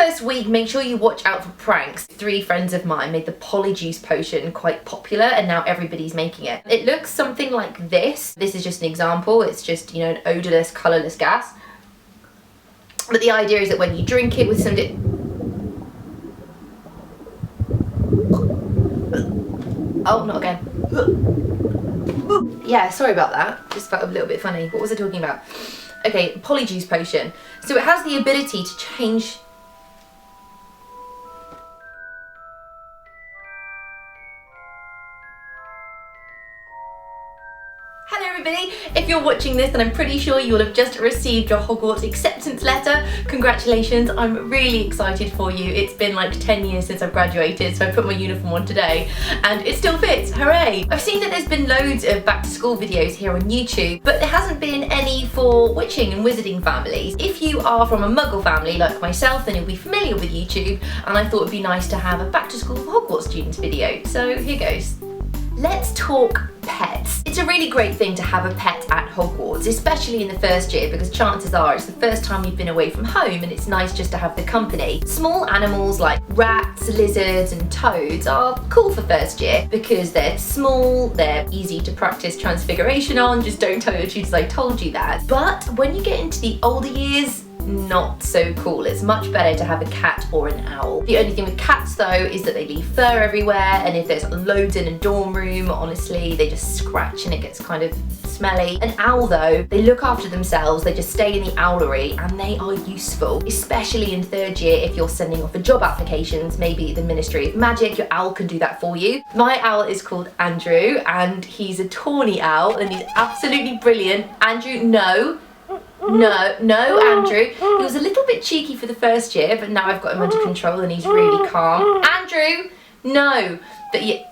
first week, make sure you watch out for pranks. 3 friends of mine made the Polyjuice Potion quite popular and now everybody's making it. It looks something like this. This is just an example. It's just, you know, an odorless, colourless gas. But the idea is that when you drink it with some... Oh, not again. Yeah, sorry about that. Just felt a little bit funny. What was I talking about? Okay, Polyjuice Potion. So it has the ability to change... Hello everybody! If you're watching this, then I'm pretty sure you will have just received your Hogwarts acceptance letter. Congratulations, I'm really excited for you. It's been like 10 years since I've graduated, so I put my uniform on today and it still fits, hooray! I've seen that there's been loads of back to school videos here on YouTube, but there hasn't been any for witching and wizarding families. If you are from a muggle family like myself, then you'll be familiar with YouTube, and I thought it'd be nice to have a back to school for Hogwarts students video. So here goes. Let's talk pets. It's a really great thing to have a pet at Hogwarts, especially in the first year, because chances are it's the first time you've been away from home and it's nice just to have the company. Small animals like rats, lizards and toads are cool for first year because they're small, they're easy to practice transfiguration on, just don't tell your tutors I told you that. But when you get into the older years, not so cool. It's much better to have a cat or an owl. The only thing with cats though is that they leave fur everywhere, and if there's loads in a dorm room, honestly, they just scratch and it gets kind of smelly. An owl though, they look after themselves, they just stay in the owlery and they are useful, especially in third year if you're sending off for job applications, maybe the Ministry of Magic, your owl can do that for you. My owl is called Andrew and he's a tawny owl and he's absolutely brilliant. Andrew, no, Andrew. He was a little bit cheeky for the first year, but now I've got him under control and he's really calm. Andrew, no. But yeah,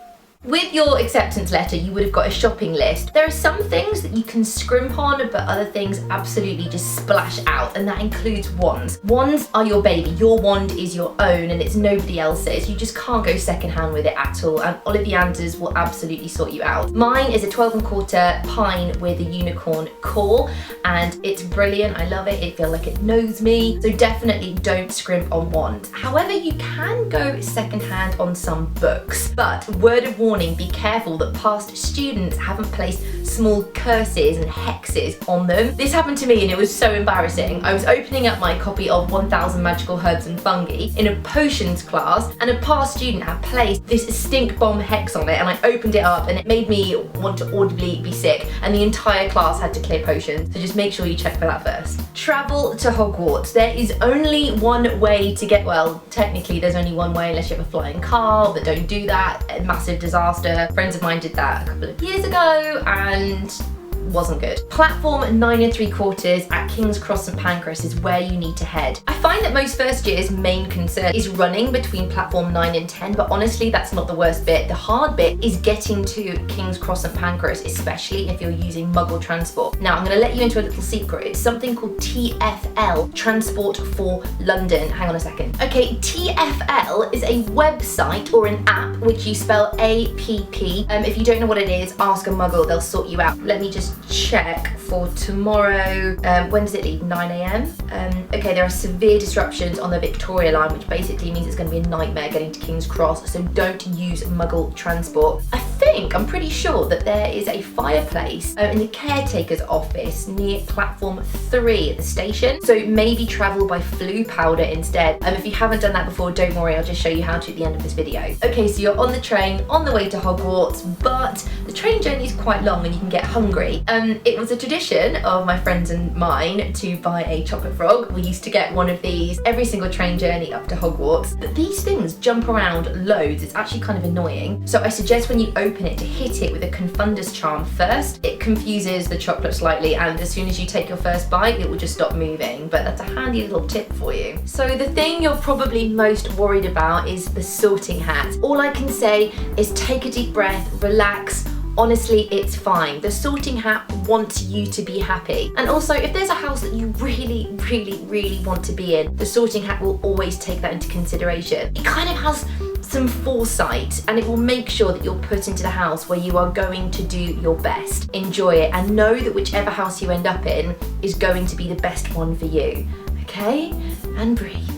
with your acceptance letter, you would have got a shopping list. There are some things that you can scrimp on, but other things absolutely just splash out, and that includes wands. Wands are your baby. Your wand is your own and it's nobody else's. You just can't go secondhand with it at all, and Ollivander's will absolutely sort you out. Mine is a 12¼ pine with a unicorn core, and it's brilliant. I love it. It feels like it knows me. So definitely don't scrimp on wands. However, you can go secondhand on some books, but word of warning, be careful that past students haven't placed small curses and hexes on them. This happened to me and it was so embarrassing. I was opening up my copy of 1000 Magical Herbs and Fungi in a potions class, and a past student had placed this stink bomb hex on it, and I opened it up and it made me want to audibly be sick, and the entire class had to clear potions. So just make sure you check for that first. Travel to Hogwarts. There is only one way to get, well, technically there's only one way unless you have a flying car, but don't do that. A massive disaster. Friends of mine did that a couple of years ago and wasn't good. Platform 9¾ at King's Cross St Pancras is where you need to head. I find that most first years' main concern is running between platform 9 and 10, but honestly that's not the worst bit. The hard bit is getting to King's Cross St Pancras, especially if you're using Muggle transport. Now I'm going to let you into a little secret. It's something called TFL, Transport for London. Hang on a second. Okay, TFL is a website or an app which you spell APP. If you don't know what it is, ask a Muggle, they'll sort you out. Let me just check for tomorrow. When does it leave? 9 AM? Okay, there are severe disruptions on the Victoria line, which basically means it's going to be a nightmare getting to King's Cross, so don't use Muggle transport. I'm pretty sure that there is a fireplace in the caretaker's office near platform 3 at the station, so maybe travel by Flue powder instead. If you haven't done that before, don't worry, I'll just show you how to at the end of this video. Okay, so you're on the train on the way to Hogwarts, but the train journey is quite long and you can get hungry. It was a tradition of my friends and mine to buy a chocolate frog. We used to get one of these every single train journey up to Hogwarts, but these things jump around loads. It's actually kind of annoying, so I suggest when you open it to hit it with a Confundus charm first. It confuses the chocolate slightly, and as soon as you take your first bite it will just stop moving, but that's a handy little tip for you. So the thing you're probably most worried about is the sorting hat. All I can say is take a deep breath, relax. Honestly, it's fine. The sorting hat wants you to be happy. And also, if there's a house that you really, really, really want to be in, the sorting hat will always take that into consideration. It kind of has some foresight, and it will make sure that you're put into the house where you are going to do your best. Enjoy it and know that whichever house you end up in is going to be the best one for you. Okay? And breathe.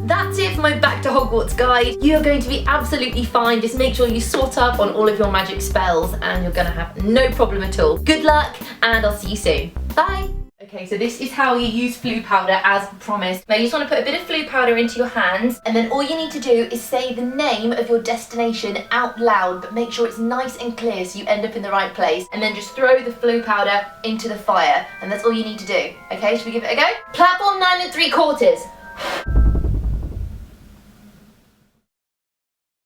That's it for my Back to Hogwarts guide. You are going to be absolutely fine. Just make sure you sort up on all of your magic spells and you're gonna have no problem at all. Good luck, and I'll see you soon. Bye. Okay, so this is how you use Floo powder as promised. Now you just want to put a bit of Floo powder into your hands, and then all you need to do is say the name of your destination out loud, but make sure it's nice and clear so you end up in the right place, and then just throw the Floo powder into the fire, and that's all you need to do. Okay, should we give it a go? Platform 9 3/4.